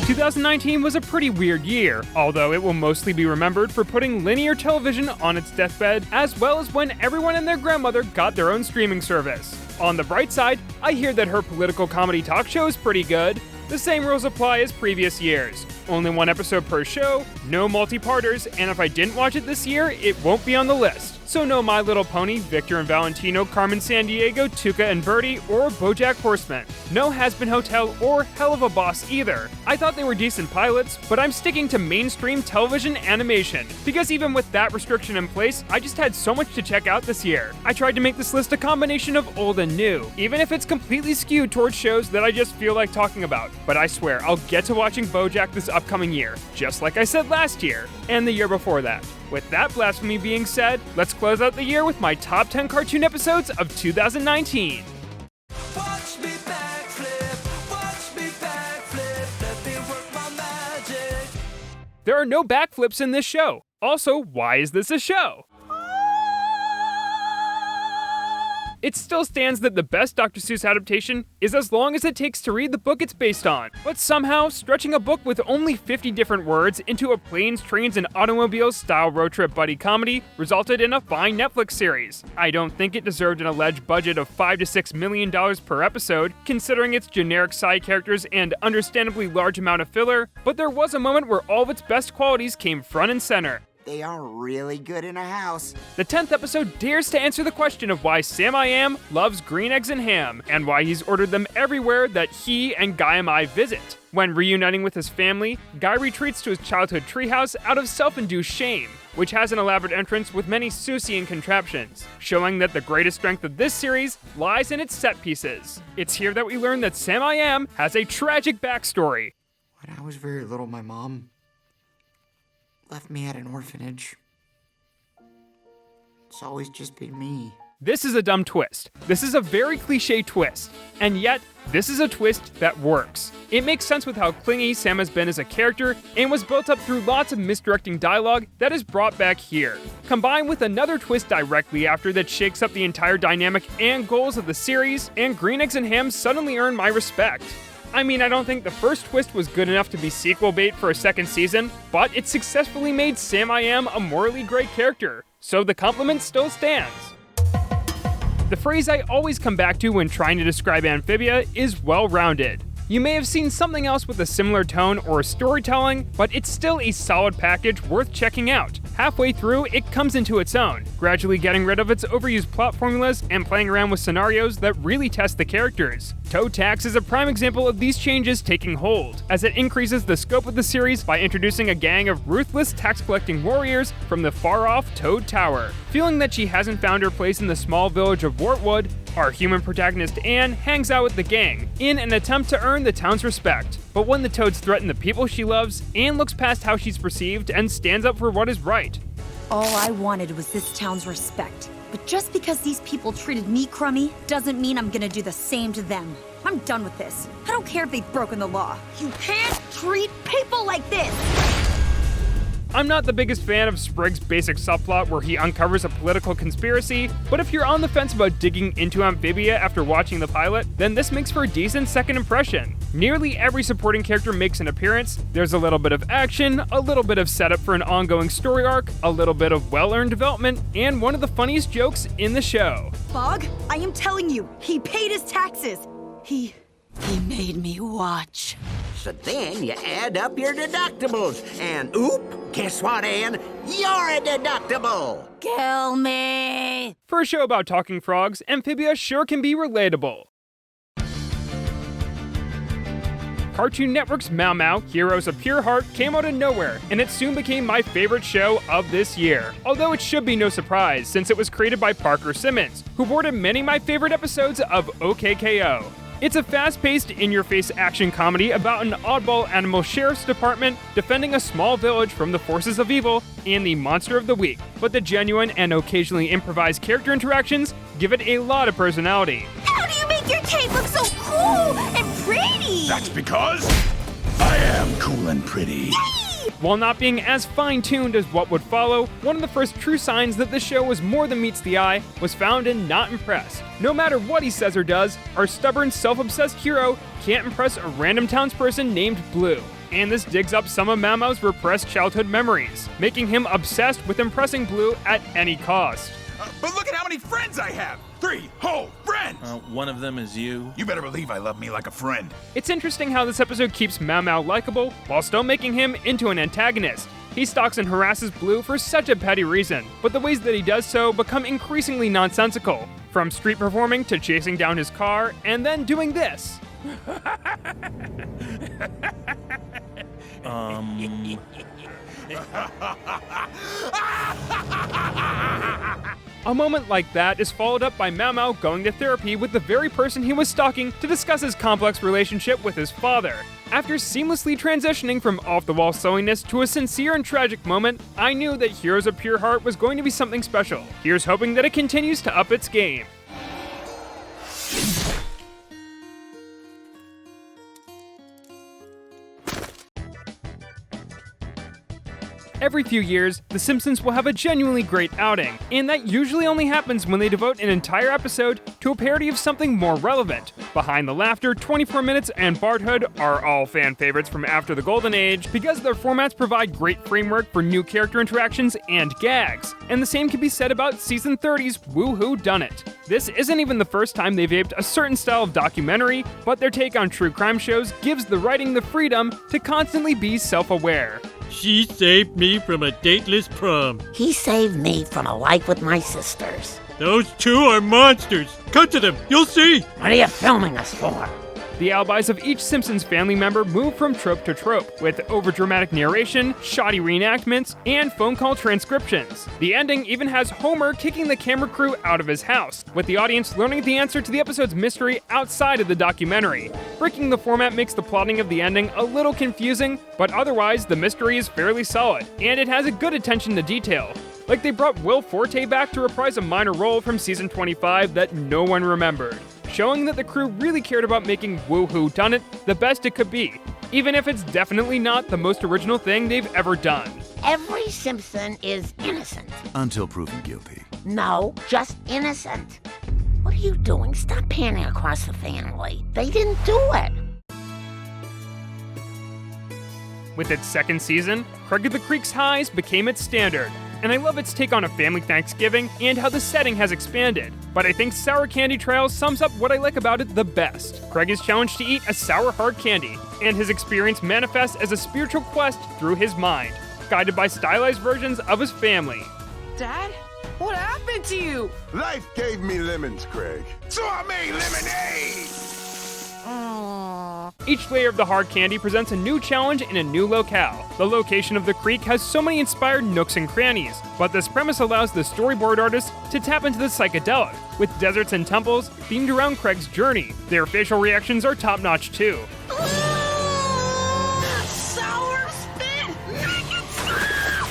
2019 was a pretty weird year, although it will mostly be remembered for putting linear television on its deathbed, as well as when everyone and their grandmother got their own streaming service. On the bright side, I hear that her political comedy talk show is pretty good. The same rules apply as previous years. Only one episode per show, no multi-parters, and if I didn't watch it this year, it won't be on the list. So no My Little Pony, Victor and Valentino, Carmen Sandiego, Tuca and Birdie, or BoJack Horseman. No Has-Been Hotel or Hell of a Boss either. I thought they were decent pilots, but I'm sticking to mainstream television animation, because even with that restriction in place, I just had so much to check out this year. I tried to make this list a combination of old and new, even if it's completely skewed towards shows that I just feel like talking about. But I swear, I'll get to watching BoJack this upcoming year, just like I said last year, and the year before that. With that blasphemy being said, let's close out the year with my top 10 cartoon episodes of 2019. Watch me backflip, watch me backflip, let me work my magic. There are no backflips in this show. Also, why is this a show? It still stands that the best Dr. Seuss adaptation is as long as it takes to read the book it's based on. But somehow, stretching a book with only 50 different words into a planes, trains, and automobiles style road trip buddy comedy resulted in a fine Netflix series. I don't think it deserved an alleged budget of $5 to $6 million per episode, considering its generic side characters and understandably large amount of filler, but there was a moment where all of its best qualities came front and center. They are really good in a house. The 10th episode dares to answer the question of why Sam I Am loves green eggs and ham, and why he's ordered them everywhere that he and Guy I visit. When reuniting with his family, Guy retreats to his childhood treehouse out of self-induced shame, which has an elaborate entrance with many Seussian contraptions, showing that the greatest strength of this series lies in its set pieces. It's here that we learn that Sam I Am has a tragic backstory. When I was very little, my mom left me at an orphanage. It's always just been me. This is a dumb twist. This is a very cliche twist. And yet, this is a twist that works. It makes sense with how clingy Sam has been as a character and was built up through lots of misdirecting dialogue that is brought back here. Combined with another twist directly after that shakes up the entire dynamic and goals of the series, and Green Eggs and Ham suddenly earn my respect. I mean, I don't think the first twist was good enough to be sequel bait for a second season, but it successfully made Sam I Am a morally great character, so the compliment still stands. The phrase I always come back to when trying to describe Amphibia is well-rounded. You may have seen something else with a similar tone or storytelling, but it's still a solid package worth checking out. Halfway through, it comes into its own, gradually getting rid of its overused plot formulas and playing around with scenarios that really test the characters. Toe Tax is a prime example of these changes taking hold, as it increases the scope of the series by introducing a gang of ruthless tax-collecting warriors from the far-off Toad Tower. Feeling that she hasn't found her place in the small village of Wartwood, our human protagonist Anne hangs out with the gang in an attempt to earn the town's respect. But when the Toads threaten the people she loves, Anne looks past how she's perceived and stands up for what is right. All I wanted was this town's respect. But just because these people treated me crummy doesn't mean I'm gonna do the same to them. I'm done with this. I don't care if they've broken the law. You can't treat people like this! I'm not the biggest fan of Sprig's basic subplot where he uncovers a political conspiracy, but if you're on the fence about digging into Amphibia after watching the pilot, then this makes for a decent second impression. Nearly every supporting character makes an appearance, there's a little bit of action, a little bit of setup for an ongoing story arc, a little bit of well-earned development, and one of the funniest jokes in the show. Bog, I am telling you, he paid his taxes. He made me watch. So then you add up your deductibles, and oop, guess what, Ann? You're a deductible! Kill me! For a show about talking frogs, Amphibia sure can be relatable. Cartoon Network's Mao Mao, Heroes of Pure Heart, came out of nowhere, and it soon became my favorite show of this year. Although it should be no surprise, since it was created by Parker Simmons, who boarded many of my favorite episodes of OKKO. It's a fast-paced, in-your-face action comedy about an oddball animal sheriff's department defending a small village from the forces of evil and the monster of the week. But the genuine and occasionally improvised character interactions give it a lot of personality. How do you make your cape look so cool and pretty? That's because I am cool and pretty. Yay! While not being as fine-tuned as what would follow, one of the first true signs that the show was more than meets the eye was found in Not Impressed. No matter what he says or does, our stubborn, self-obsessed hero can't impress a random townsperson named Blue. And this digs up some of Mao Mao's repressed childhood memories, making him obsessed with impressing Blue at any cost. But look at how many friends I have! 3 whole friends! One of them is you. You better believe I love me like a friend. It's interesting how this episode keeps Mao Mao likable while still making him into an antagonist. He stalks and harasses Blue for such a petty reason, but the ways that he does so become increasingly nonsensical. From street performing to chasing down his car, and then doing this. A moment like that is followed up by Mao Mao going to therapy with the very person he was stalking to discuss his complex relationship with his father. After seamlessly transitioning from off-the-wall silliness to a sincere and tragic moment, I knew that Heroes of Pure Heart was going to be something special. Here's hoping that it continues to up its game. Every few years, The Simpsons will have a genuinely great outing, and that usually only happens when they devote an entire episode to a parody of something more relevant. Behind the Laughter, 24 Minutes, and Barthood are all fan favorites from after the Golden Age because their formats provide great framework for new character interactions and gags. And the same can be said about Season 30's Woohoo Done It. This isn't even the first time they've aped a certain style of documentary, but their take on true crime shows gives the writing the freedom to constantly be self-aware. She saved me from a dateless prom. He saved me from a life with my sisters. Those two are monsters. Cut to them, you'll see. What are you filming us for? The alibis of each Simpsons family member move from trope to trope, with overdramatic narration, shoddy reenactments, and phone call transcriptions. The ending even has Homer kicking the camera crew out of his house, with the audience learning the answer to the episode's mystery outside of the documentary. Breaking the format makes the plotting of the ending a little confusing, but otherwise the mystery is fairly solid, and it has a good attention to detail. Like they brought Will Forte back to reprise a minor role from season 25 that no one remembered, showing that the crew really cared about making Woohoo Done It the best it could be, even if it's definitely not the most original thing they've ever done. Every Simpson is innocent. Until proven guilty. No, just innocent. What are you doing? Stop panning across the family. They didn't do it. With its second season, Craig of the Creek's highs became its standard, and I love its take on a family Thanksgiving and how the setting has expanded. But I think Sour Candy Trials sums up what I like about it the best. Craig is challenged to eat a sour hard candy, and his experience manifests as a spiritual quest through his mind, guided by stylized versions of his family. Dad? What happened to you? Life gave me lemons, Craig. So I made lemonade! Each layer of the hard candy presents a new challenge in a new locale. The location of the creek has so many inspired nooks and crannies, but this premise allows the storyboard artists to tap into the psychedelic, with deserts and temples themed around Craig's journey. Their facial reactions are top-notch too. Sour spit! Make it stop!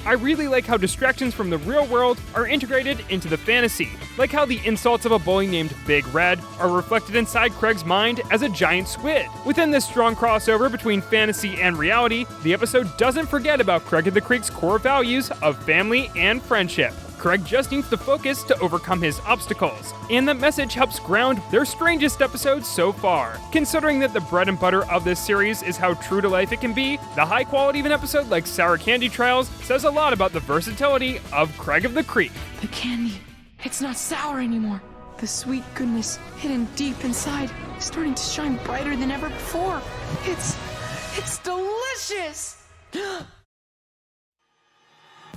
I really like how distractions from the real world are integrated into the fantasy, like how the insults of a bully named Big Red are reflected inside Craig's mind as a giant squid. Within this strong crossover between fantasy and reality, the episode doesn't forget about Craig of the Creek's core values of family and friendship. Craig just needs to focus to overcome his obstacles, and that message helps ground their strangest episodes so far. Considering that the bread and butter of this series is how true to life it can be, the high quality of an episode like Sour Candy Trials says a lot about the versatility of Craig of the Creek. The candy, it's not sour anymore. The sweet goodness hidden deep inside is starting to shine brighter than ever before. It's delicious!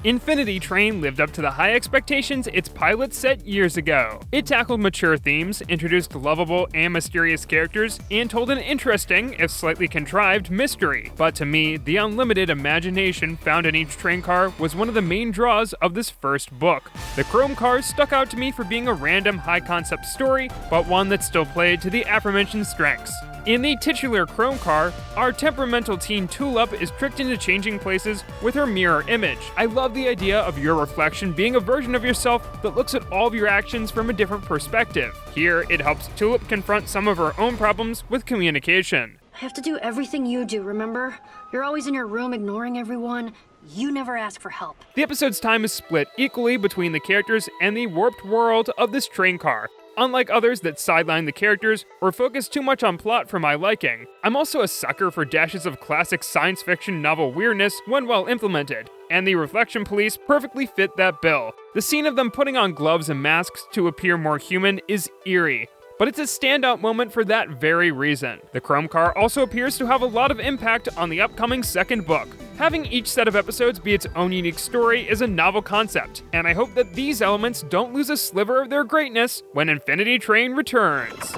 Infinity Train lived up to the high expectations its pilot set years ago. It tackled mature themes, introduced lovable and mysterious characters, and told an interesting, if slightly contrived, mystery. But to me, the unlimited imagination found in each train car was one of the main draws of this first book. The Chrome cars stuck out to me for being a random high-concept story, but one that still played to the aforementioned strengths. In the titular Chrome car, our temperamental teen Tulip is tricked into changing places with her mirror image. I love the idea of your reflection being a version of yourself that looks at all of your actions from a different perspective. Here, it helps Tulip confront some of her own problems with communication. I have to do everything you do, remember? You're always in your room ignoring everyone. You never ask for help. The episode's time is split equally between the characters and the warped world of this train car. Unlike others that sideline the characters or focus too much on plot for my liking, I'm also a sucker for dashes of classic science fiction novel weirdness when well implemented, and the Reflection Police perfectly fit that bill. The scene of them putting on gloves and masks to appear more human is eerie, but it's a standout moment for that very reason. The Chrome Car also appears to have a lot of impact on the upcoming second book. Having each set of episodes be its own unique story is a novel concept, and I hope that these elements don't lose a sliver of their greatness when Infinity Train returns.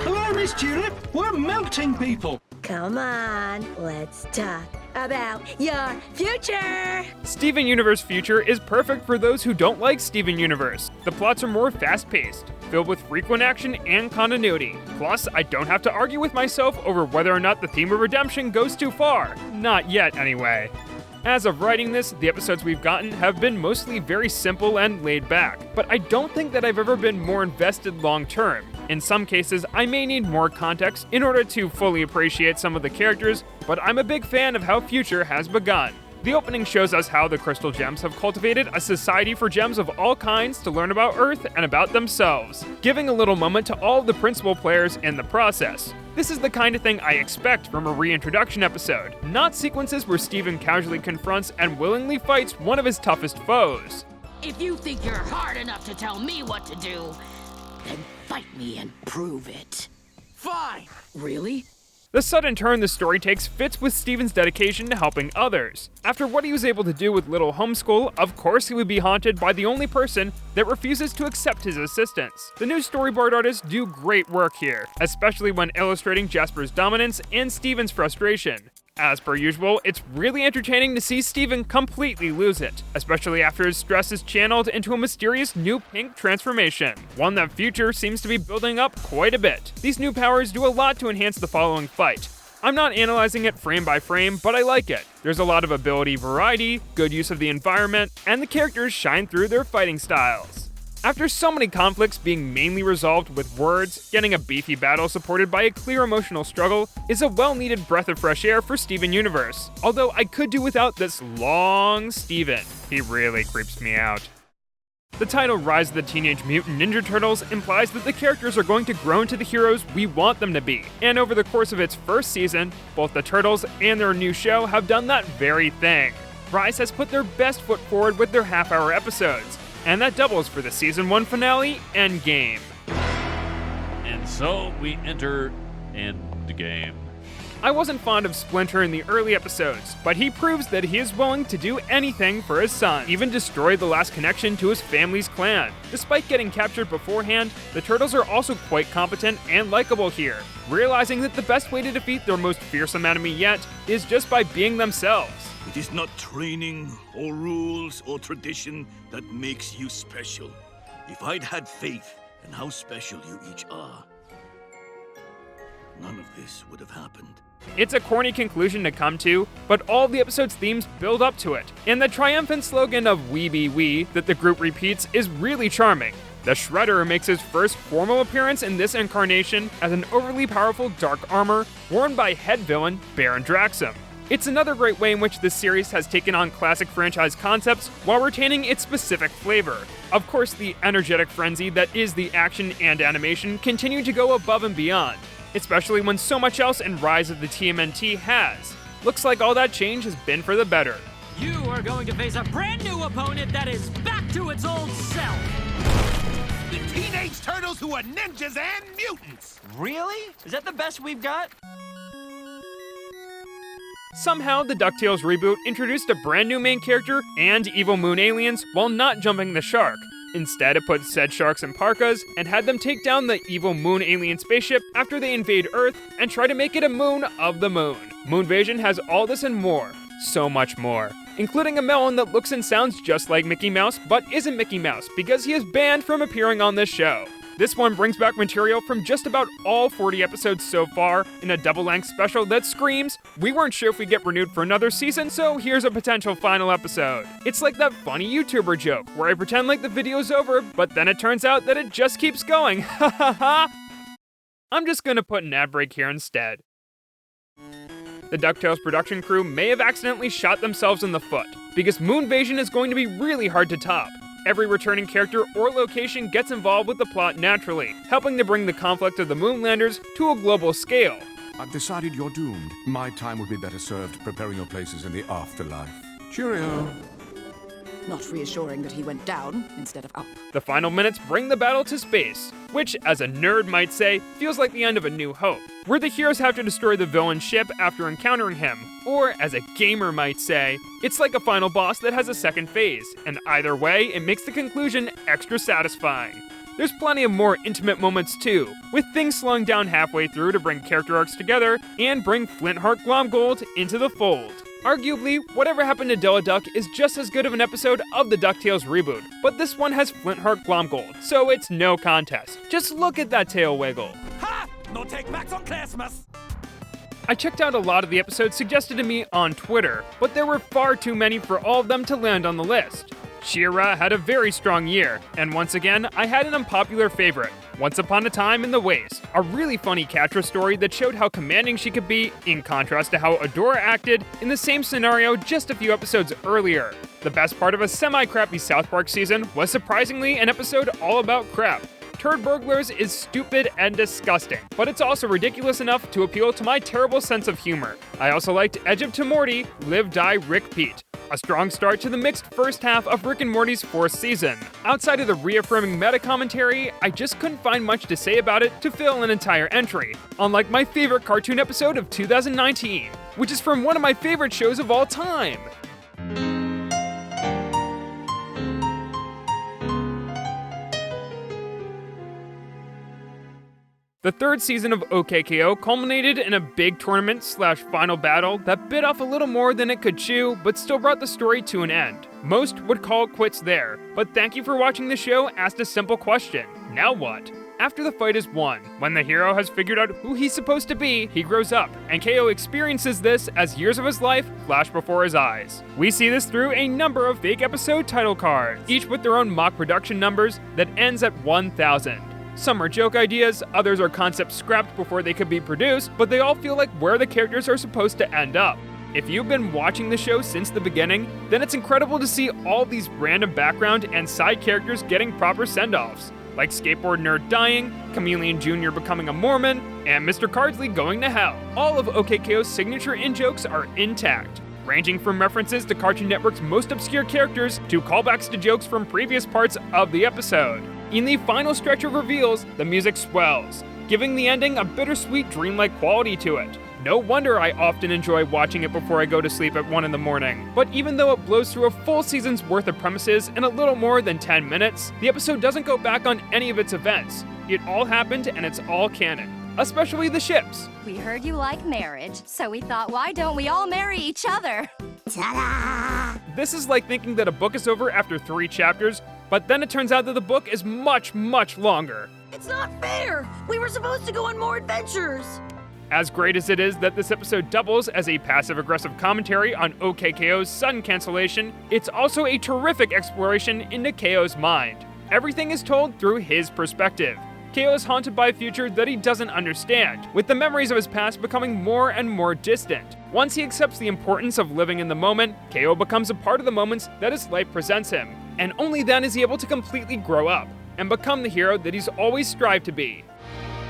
Hello, Miss Tulip. We're melting people. Come on, let's talk about your future. Steven Universe Future is perfect for those who don't like Steven Universe. The plots are more fast-paced, filled with frequent action and continuity. Plus, I don't have to argue with myself over whether or not the theme of redemption goes too far. Not yet, anyway. As of writing this, the episodes we've gotten have been mostly very simple and laid back, but I don't think that I've ever been more invested long term. In some cases, I may need more context in order to fully appreciate some of the characters, but I'm a big fan of how Future has begun. The opening shows us how the Crystal Gems have cultivated a society for gems of all kinds to learn about Earth and about themselves, giving a little moment to all of the principal players in the process. This is the kind of thing I expect from a reintroduction episode, not sequences where Steven casually confronts and willingly fights one of his toughest foes. If you think you're hard enough to tell me what to do, then fight me and prove it. Fine. Really? The sudden turn the story takes fits with Steven's dedication to helping others. After what he was able to do with Little Homeschool, of course he would be haunted by the only person that refuses to accept his assistance. The new storyboard artists do great work here, especially when illustrating Jasper's dominance and Steven's frustration. As per usual, it's really entertaining to see Steven completely lose it, especially after his stress is channeled into a mysterious new pink transformation, one that Future seems to be building up quite a bit. These new powers do a lot to enhance the following fight. I'm not analyzing it frame by frame, but I like it. There's a lot of ability variety, good use of the environment, and the characters shine through their fighting styles. After so many conflicts being mainly resolved with words, getting a beefy battle supported by a clear emotional struggle is a well-needed breath of fresh air for Steven Universe. Although I could do without this long Steven. He really creeps me out. The title Rise of the Teenage Mutant Ninja Turtles implies that the characters are going to grow into the heroes we want them to be. And over the course of its first season, both the Turtles and their new show have done that very thing. Rise has put their best foot forward with their half-hour episodes, and that doubles for the Season 1 finale, Endgame. And so we enter Endgame. I wasn't fond of Splinter in the early episodes, but he proves that he is willing to do anything for his son, even destroy the last connection to his family's clan. Despite getting captured beforehand, the Turtles are also quite competent and likable here, realizing that the best way to defeat their most fearsome enemy yet is just by being themselves. It is not training, or rules, or tradition that makes you special. If I'd had faith in how special you each are, none of this would have happened. It's a corny conclusion to come to, but all the episode's themes build up to it, and the triumphant slogan of "We be we" that the group repeats is really charming. The Shredder makes his first formal appearance in this incarnation as an overly powerful dark armor worn by head villain Baron Draxum. It's another great way in which this series has taken on classic franchise concepts while retaining its specific flavor. Of course, the energetic frenzy that is the action and animation continue to go above and beyond, especially when so much else in Rise of the TMNT has. Looks like all that change has been for the better. You are going to face a brand new opponent that is back to its old self. The Teenage Turtles who are ninjas and mutants! Really? Is that the best we've got? Somehow, the DuckTales reboot introduced a brand new main character and evil moon aliens while not jumping the shark. Instead, it put said sharks in parkas and had them take down the evil moon alien spaceship after they invade Earth and try to make it a moon of the moon. Moonvasion has all this and more. So much more. Including a melon that looks and sounds just like Mickey Mouse but isn't Mickey Mouse because he is banned from appearing on this show. This one brings back material from just about all 40 episodes so far in a double-length special that screams, we weren't sure if we'd get renewed for another season, so here's a potential final episode. It's like that funny YouTuber joke where I pretend like the video's over, but then it turns out that it just keeps going. Ha ha ha! I'm just gonna put an ad break here instead. The DuckTales production crew may have accidentally shot themselves in the foot, because Moonvasion is going to be really hard to top. Every returning character or location gets involved with the plot naturally, helping to bring the conflict of the Moonlanders to a global scale. I've decided you're doomed. My time would be better served preparing your places in the afterlife. Cheerio. Not reassuring that he went down instead of up. The final minutes bring the battle to space, which, as a nerd might say, feels like the end of A New Hope, where the heroes have to destroy the villain's ship after encountering him. Or, as a gamer might say, it's like a final boss that has a second phase, and either way, it makes the conclusion extra satisfying. There's plenty of more intimate moments too, with things slowing down halfway through to bring character arcs together and bring Flintheart Glomgold into the fold. Arguably, Whatever Happened to Dilla Duck is just as good of an episode of the DuckTales reboot, but this one has Flintheart Glomgold, so it's no contest. Just look at that tail wiggle. Ha! No take backs on Christmas! I checked out a lot of the episodes suggested to me on Twitter, but there were far too many for all of them to land on the list. She-Ra had a very strong year, and once again, I had an unpopular favorite, Once Upon a Time in the Waste, a really funny Catra story that showed how commanding she could be, in contrast to how Adora acted in the same scenario just a few episodes earlier. The best part of a semi-crappy South Park season was surprisingly an episode all about crap. Turd Burglars is stupid and disgusting, but it's also ridiculous enough to appeal to my terrible sense of humor. I also liked Edge of Tomorty, Live, Die, Rick, Pete. A strong start to the mixed first half of Rick and Morty's 4th season. Outside of the reaffirming meta-commentary, I just couldn't find much to say about it to fill an entire entry. Unlike my favorite cartoon episode of 2019, which is from one of my favorite shows of all time. The third season of OKKO culminated in a big tournament/final battle that bit off a little more than it could chew, but still brought the story to an end. Most would call it quits there, but Thank You for Watching the Show asked a simple question: now what? After the fight is won, when the hero has figured out who he's supposed to be, he grows up, and KO experiences this as years of his life flash before his eyes. We see this through a number of fake episode title cards, each with their own mock production numbers that ends at 1,000. Some are joke ideas, others are concepts scrapped before they could be produced, but they all feel like where the characters are supposed to end up. If you've been watching the show since the beginning, then it's incredible to see all these random background and side characters getting proper send-offs, like Skateboard Nerd dying, Chameleon Jr. becoming a Mormon, and Mr. Cardsley going to hell. All of OKKO's signature in-jokes are intact, ranging from references to Cartoon Network's most obscure characters to callbacks to jokes from previous parts of the episode. In the final stretch of reveals, the music swells, giving the ending a bittersweet dreamlike quality to it. No wonder I often enjoy watching it before I go to sleep at 1 in the morning. But even though it blows through a full season's worth of premises in a little more than 10 minutes, the episode doesn't go back on any of its events. It all happened and it's all canon, especially the ships. We heard you like marriage, so we thought, why don't we all marry each other? Ta-da! This is like thinking that a book is over after 3 chapters, but then it turns out that the book is much, much longer. It's not fair! We were supposed to go on more adventures! As great as it is that this episode doubles as a passive-aggressive commentary on OKKO's sudden cancellation, it's also a terrific exploration into KO's mind. Everything is told through his perspective. KO is haunted by a future that he doesn't understand, with the memories of his past becoming more and more distant. Once he accepts the importance of living in the moment, KO becomes a part of the moments that his life presents him, and only then is he able to completely grow up and become the hero that he's always strived to be.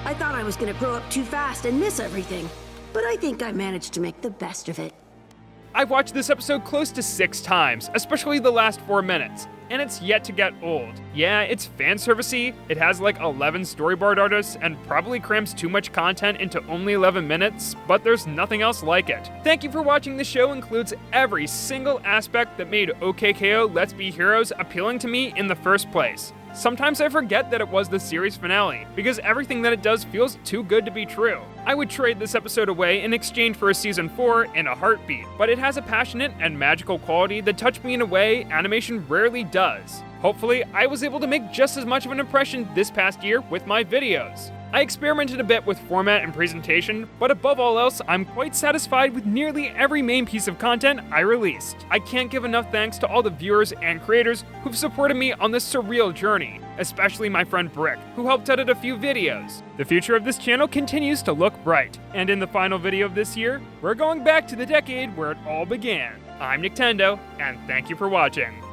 I thought I was gonna grow up too fast and miss everything, but I think I managed to make the best of it. I've watched this episode close to 6 times, especially the last 4 minutes, and it's yet to get old. Yeah, it's fan servicey, it has like 11 storyboard artists, and probably crams too much content into only 11 minutes, but there's nothing else like it. Thank You for Watching the Show includes every single aspect that made OKKO Let's Be Heroes appealing to me in the first place. Sometimes I forget that it was the series finale, because everything that it does feels too good to be true. I would trade this episode away in exchange for a season 4 in a heartbeat, but it has a passionate and magical quality that touched me in a way animation rarely does. Hopefully, I was able to make just as much of an impression this past year with my videos. I experimented a bit with format and presentation, but above all else, I'm quite satisfied with nearly every main piece of content I released. I can't give enough thanks to all the viewers and creators who've supported me on this surreal journey, especially my friend Brick, who helped edit a few videos. The future of this channel continues to look bright, and in the final video of this year, we're going back to the decade where it all began. I'm NICKtendo, and thank you for watching.